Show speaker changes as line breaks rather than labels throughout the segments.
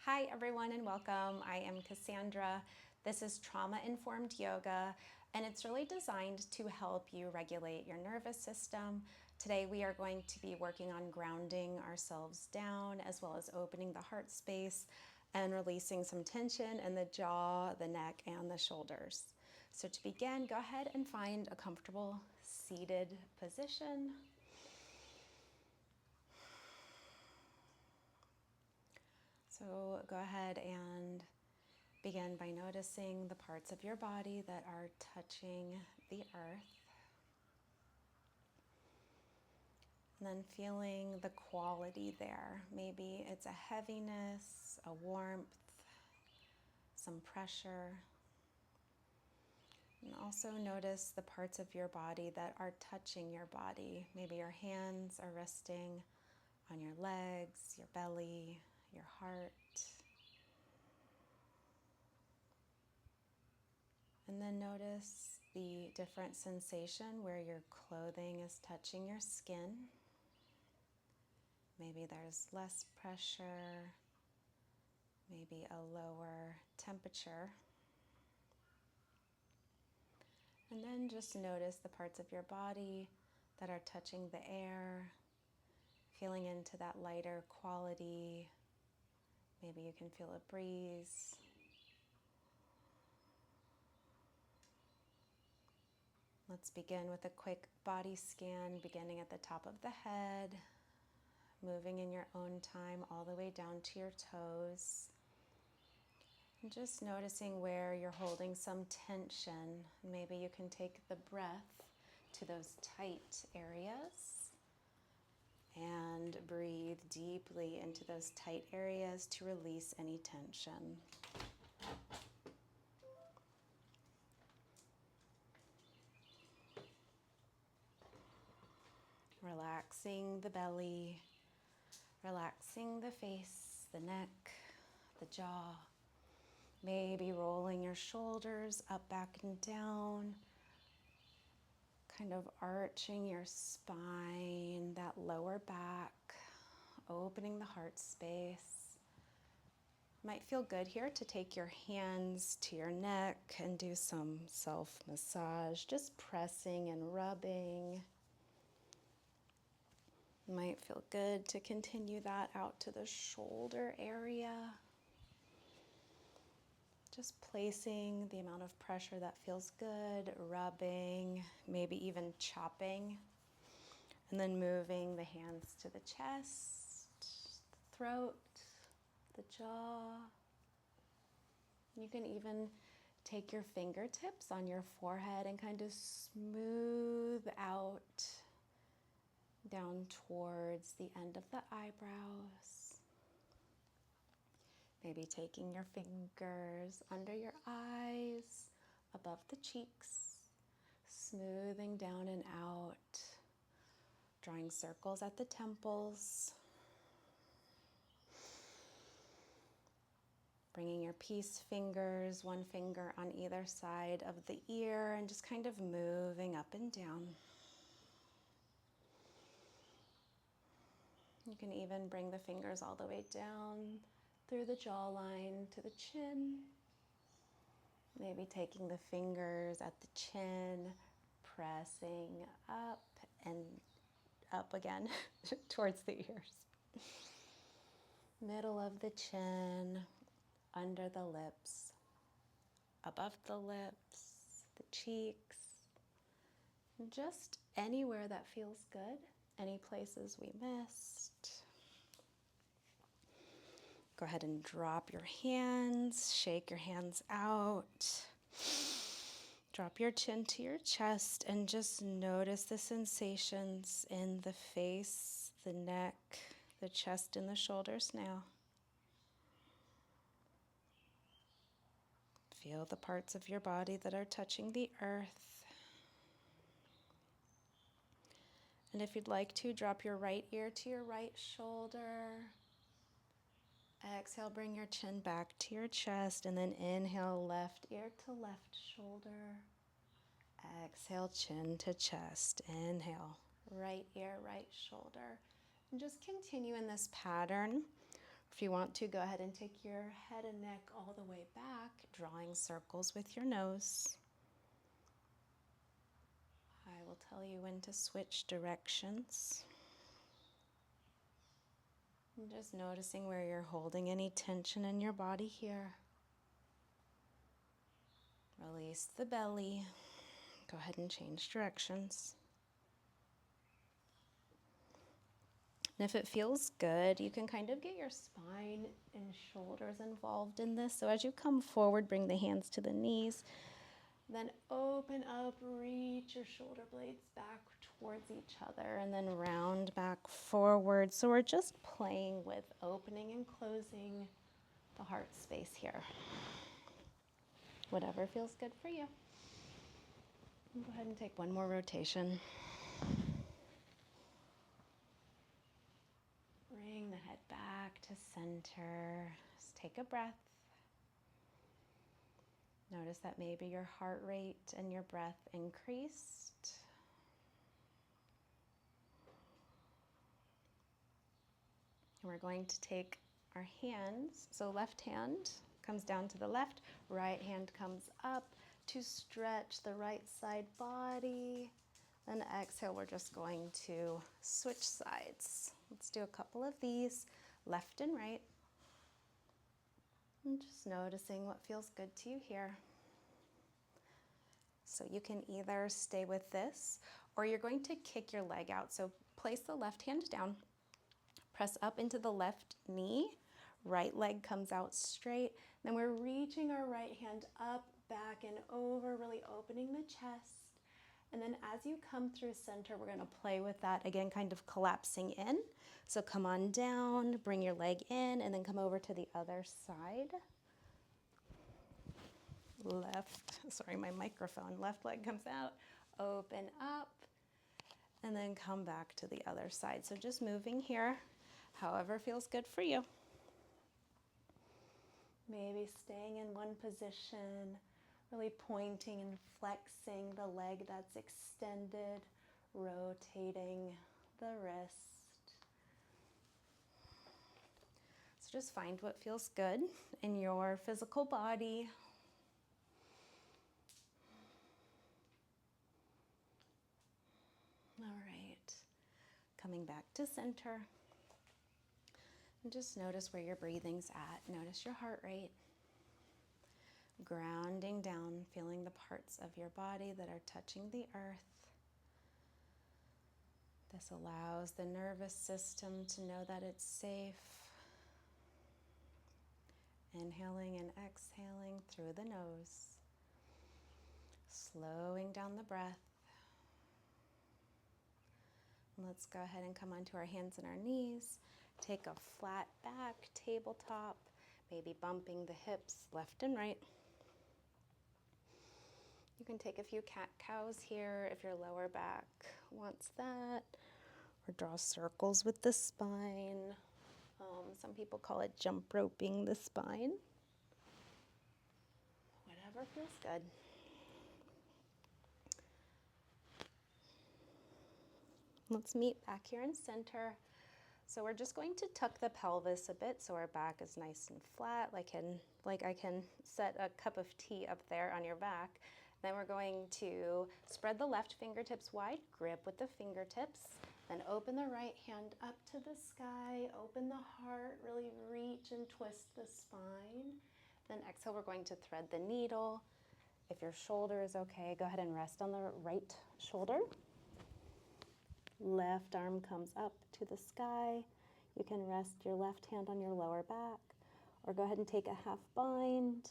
Hi everyone and welcome. I am Cassandra. This is trauma-informed yoga and it's really designed to help you regulate your nervous system. Today we are going to be working on grounding ourselves down as well as opening the heart space and releasing some tension in the jaw, the neck, and the shoulders. So to begin, go ahead and find a comfortable seated position. So go ahead and begin by noticing the parts of your body that are touching the earth. And then feeling the quality there. Maybe it's a heaviness, a warmth, some pressure. And also notice the parts of your body that are touching your body. Maybe your hands are resting on your legs, your belly, your heart. And then notice the different sensation where your clothing is touching your skin. Maybe there's less pressure, maybe a lower temperature. And then just notice the parts of your body that are touching the air, feeling into that lighter quality. Maybe you can feel a breeze. Let's begin with a quick body scan, beginning at the top of the head, moving in your own time all the way down to your toes. And just noticing where you're holding some tension. Maybe you can take the breath to those tight areas and breathe deeply into those tight areas to release any tension. Relaxing the belly, relaxing the face, the neck, the jaw. Maybe rolling your shoulders up, back, and down. Kind of arching your spine, that lower back, opening the heart space. Might feel good here to take your hands to your neck and do some self-massage, just pressing and rubbing. Might feel good to continue that out to the shoulder area. Just placing the amount of pressure that feels good, rubbing, maybe even chopping, and then moving the hands to the chest, the throat, the jaw. You can even take your fingertips on your forehead and kind of smooth out down towards the end of the eyebrows. Maybe taking your fingers under your eyes, above the cheeks, smoothing down and out, drawing circles at the temples. Bringing your peace fingers, one finger on either side of the ear, and just kind of moving up and down. You can even bring the fingers all the way down through the jawline to the chin. Maybe taking the fingers at the chin, pressing up and up again towards the ears. Middle of the chin, under the lips, above the lips, the cheeks. Just anywhere that feels good, any places we missed. Go ahead and drop your hands, shake your hands out. Drop your chin to your chest and just notice the sensations in the face, the neck, the chest, and the shoulders now. Feel the parts of your body that are touching the earth. And if you'd like to, drop your right ear to your right shoulder. Exhale, bring your chin back to your chest, and then inhale, left ear to left shoulder. Exhale, chin to chest. Inhale, right ear, right shoulder. And just continue in this pattern If you want to, go ahead and take your head and neck all the way back, drawing circles with your nose. I will tell you when to switch directions. And just noticing where you're holding any tension in your body here. Release the belly. Go ahead and change directions. And if it feels good, you can kind of get your spine and shoulders involved in this. So as you come forward, bring the hands to the knees. Then open up, reach your shoulder blades back towards each other, and then round back forward. So we're just playing with opening and closing the heart space here. Whatever feels good for you. And go ahead and take one more rotation. Bring the head back to center. Just take a breath. Notice that maybe your heart rate and your breath increased. And we're going to take our hands. So left hand comes down to the left, right hand comes up to stretch the right side body. Then exhale, we're just going to switch sides. Let's do a couple of these, left and right. And just noticing what feels good to you here. So you can either stay with this, or you're going to kick your leg out. So place the left hand down, press up into the left knee, right leg comes out straight. Then we're reaching our right hand up, back, and over, really opening the chest. And then as you come through center, we're going to play with that again, kind of collapsing in. So come on down, bring your leg in, and then come over to the other side. My microphone. Left leg comes out, open up, and then come back to the other side. So just moving here, however feels good for you. Maybe staying in one position, really pointing and flexing the leg that's extended, rotating the wrist. So just find what feels good in your physical body. All right, coming back to center. And just notice where your breathing's at. Notice your heart rate. Grounding down, feeling the parts of your body that are touching the earth. This allows the nervous system to know that it's safe. Inhaling and exhaling through the nose. Slowing down the breath. Let's go ahead and come onto our hands and our knees. Take a flat back, tabletop, maybe bumping the hips left and right. You can take a few cat-cows here if your lower back wants that, or draw circles with the spine. Some people call it jump roping the spine. Whatever feels good. Let's meet back here in center. So we're just going to tuck the pelvis a bit so our back is nice and flat, like I can set a cup of tea up there on your back. Then we're going to spread the left fingertips wide, grip with the fingertips, then open the right hand up to the sky, open the heart, really reach and twist the spine. Then exhale, we're going to thread the needle. If your shoulder is okay, go ahead and rest on the right shoulder. Left arm comes up to the sky. You can rest your left hand on your lower back, or go ahead and take a half bind.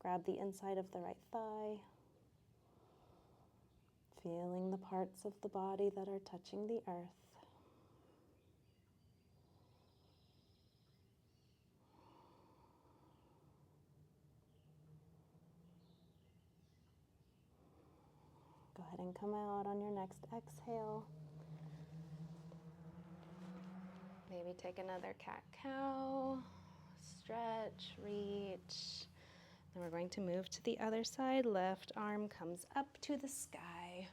Grab the inside of the right thigh. Feeling the parts of the body that are touching the earth. Go ahead and come out on your next exhale. Maybe take another cat-cow, stretch, reach. Then we're going to move to the other side. Left arm comes up to the sky.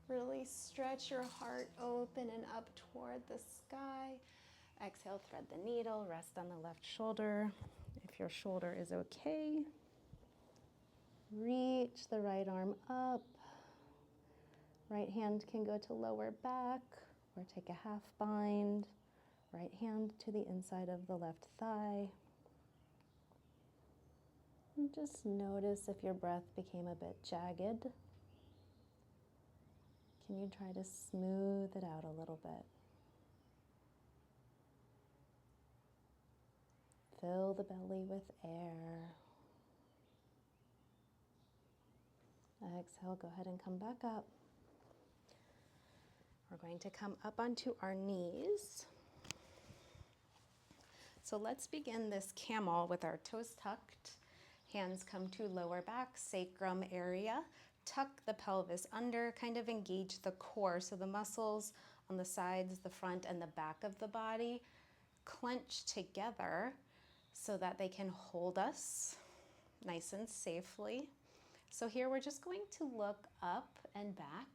Really stretch your heart open and up toward the sky. Exhale, thread the needle, rest on the left shoulder. If your shoulder is okay, reach the right arm up. Right hand can go to lower back or take a half bind. Right hand to the inside of the left thigh. And just notice if your breath became a bit jagged. Can you try to smooth it out a little bit? Fill the belly with air. Exhale, go ahead and come back up. We're going to come up onto our knees. So let's begin this camel with our toes tucked. Hands come to lower back, sacrum area. Tuck the pelvis under, kind of engage the core. So the muscles on the sides, the front, and the back of the body clench together so that they can hold us nice and safely. So here we're just going to look up and back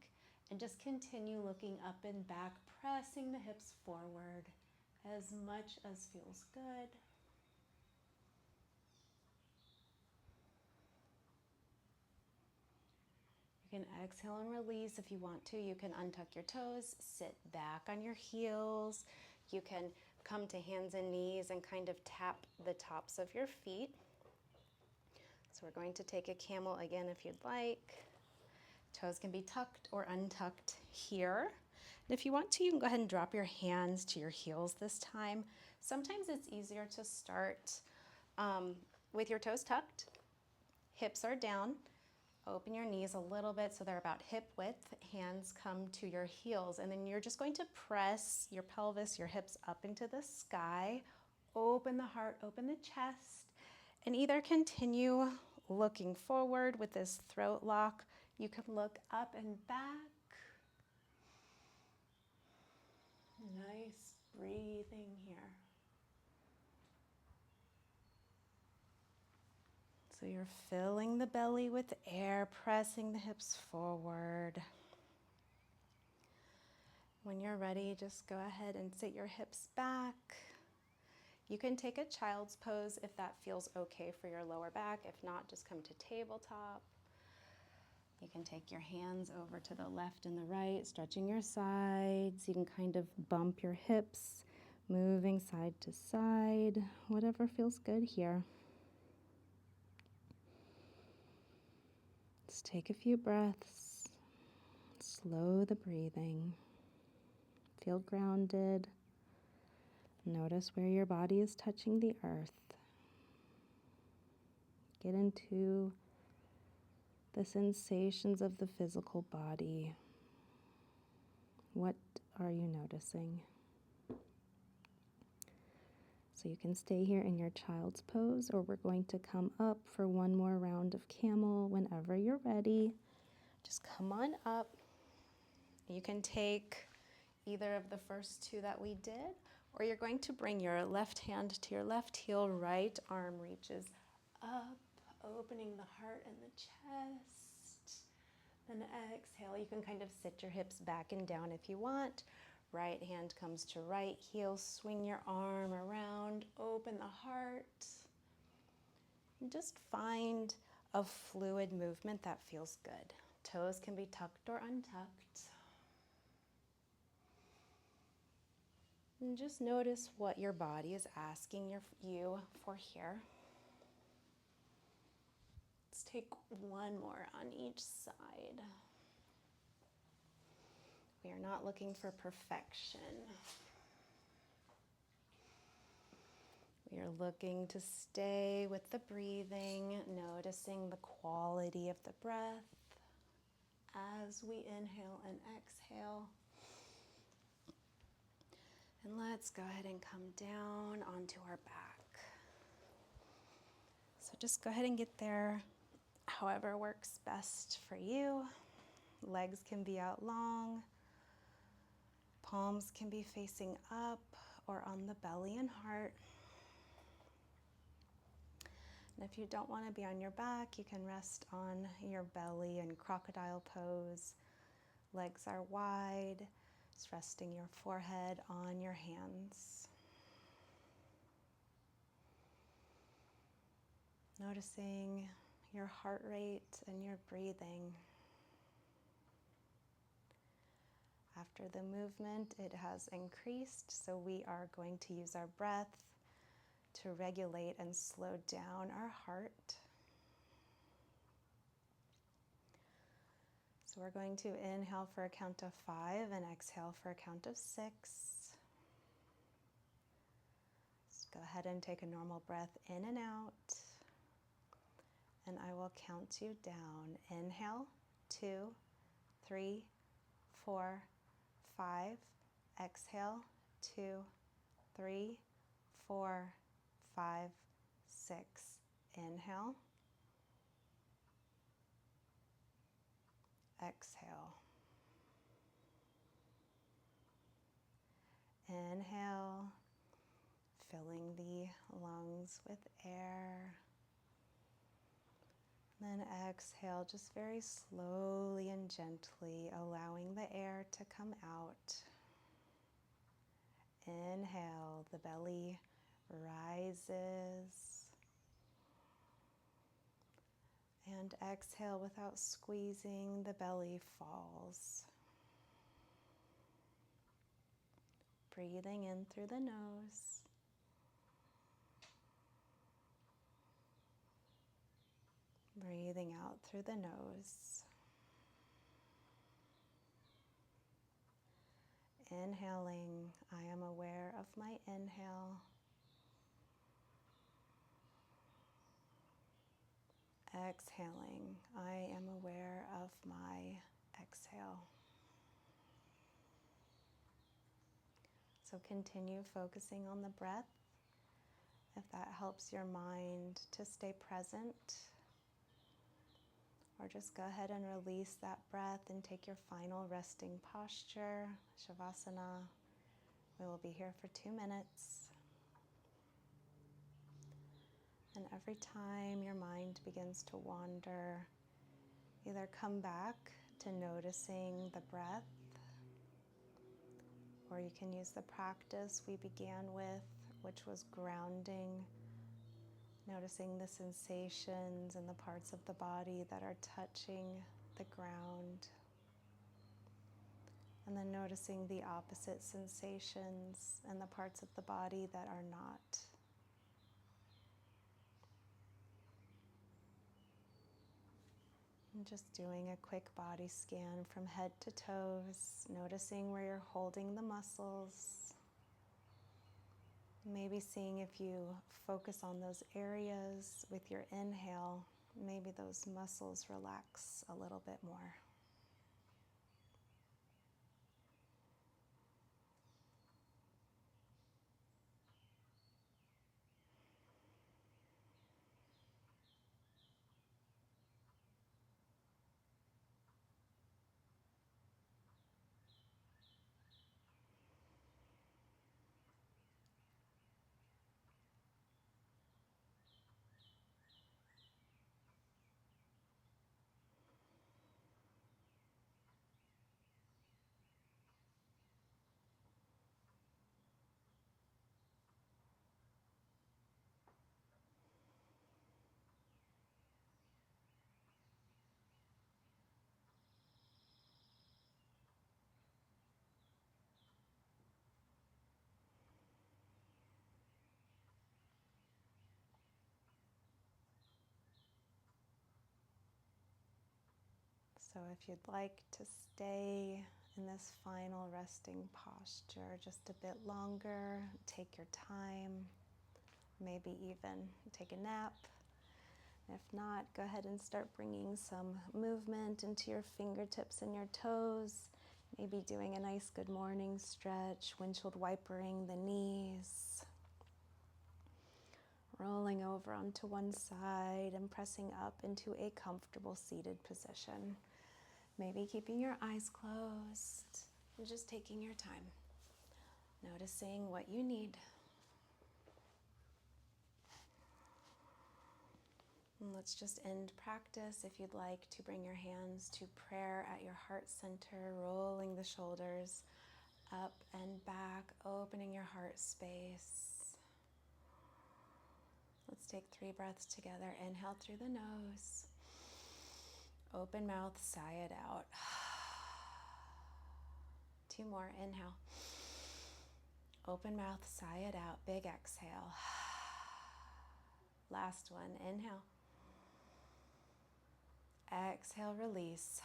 and just continue looking up and back, pressing the hips forward as much as feels good. You can exhale and release if you want to. You can untuck your toes, sit back on your heels. You can come to hands and knees and kind of tap the tops of your feet. So we're going to take a camel again if you'd like. Toes can be tucked or untucked here. And if you want to, you can go ahead and drop your hands to your heels this time. Sometimes it's easier to start with your toes tucked. Hips are down. Open your knees a little bit so they're about hip width. Hands come to your heels. And then you're just going to press your pelvis, your hips up into the sky. Open the heart, open the chest. And either continue looking forward with this throat lock. You can look up and back. Nice breathing here. So you're filling the belly with air, pressing the hips forward. When you're ready, just go ahead and sit your hips back. You can take a child's pose if that feels okay for your lower back. If not, just come to tabletop. You can take your hands over to the left and the right, stretching your sides. You can kind of bump your hips, moving side to side, whatever feels good here. Just take a few breaths. Slow the breathing. Feel grounded. Notice where your body is touching the earth. Get into the sensations of the physical body. What are you noticing? So you can stay here in your child's pose, or we're going to come up for one more round of camel whenever you're ready. Just come on up. You can take either of the first two that we did, or you're going to bring your left hand to your left heel, right arm reaches up, opening the heart and the chest. Then exhale, you can kind of sit your hips back and down if you want. Right hand comes to right heel, swing your arm around, open the heart. And just find a fluid movement that feels good. Toes can be tucked or untucked. And just notice what your body is asking you for here. Let's take one more on each side. We are not looking for perfection. We are looking to stay with the breathing, noticing the quality of the breath as we inhale and exhale. And let's go ahead and come down onto our back. So just go ahead and get there however works best for you. Legs can be out long. Palms can be facing up or on the belly and heart. And if you don't want to be on your back, you can rest on your belly in crocodile pose. Legs are wide. Just resting your forehead on your hands. Noticing your heart rate and your breathing. After the movement, it has increased, so we are going to use our breath to regulate and slow down our heart. So we're going to inhale for a count of 5 and exhale for a count of 6. Just go ahead and take a normal breath in and out. And I will count you down. Inhale, 2, 3, 4, 5. Exhale, 2, 3, 4, 5, 6. Inhale. Exhale. Inhale, filling the lungs with air. Then exhale, just very slowly and gently, allowing the air to come out. Inhale, the belly rises. And exhale, without squeezing, the belly falls. Breathing in through the nose. Breathing out through the nose. Inhaling, I am aware of my inhale. Exhaling, I am aware of my exhale. So continue focusing on the breath. If that helps your mind to stay present, or just go ahead and release that breath and take your final resting posture, Shavasana. We will be here for 2 minutes. And every time your mind begins to wander, either come back to noticing the breath, or you can use the practice we began with, which was grounding, noticing the sensations and the parts of the body that are touching the ground. And then noticing the opposite sensations and the parts of the body that are not. And just doing a quick body scan from head to toes, noticing where you're holding the muscles. Maybe seeing if you focus on those areas with your inhale, maybe those muscles relax a little bit more. So if you'd like to stay in this final resting posture just a bit longer, take your time, maybe even take a nap. If not, go ahead and start bringing some movement into your fingertips and your toes, maybe doing a nice good morning stretch, windshield wipering the knees, rolling over onto one side and pressing up into a comfortable seated position. Maybe keeping your eyes closed and just taking your time, noticing what you need. And let's just end practice. If you'd like to bring your hands to prayer at your heart center, rolling the shoulders up and back, opening your heart space. Let's take 3 breaths together. Inhale through the nose. Open mouth, sigh it out. 2 more. Inhale. Open mouth, sigh it out. Big exhale. Last one. Inhale. Exhale, release.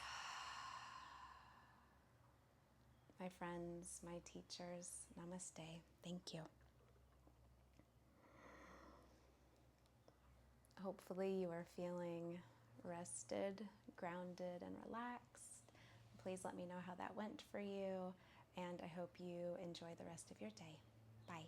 My friends, my teachers, namaste. Thank you. Hopefully you are feeling rested, grounded, and relaxed. Please let me know how that went for you, and I hope you enjoy the rest of your day. Bye.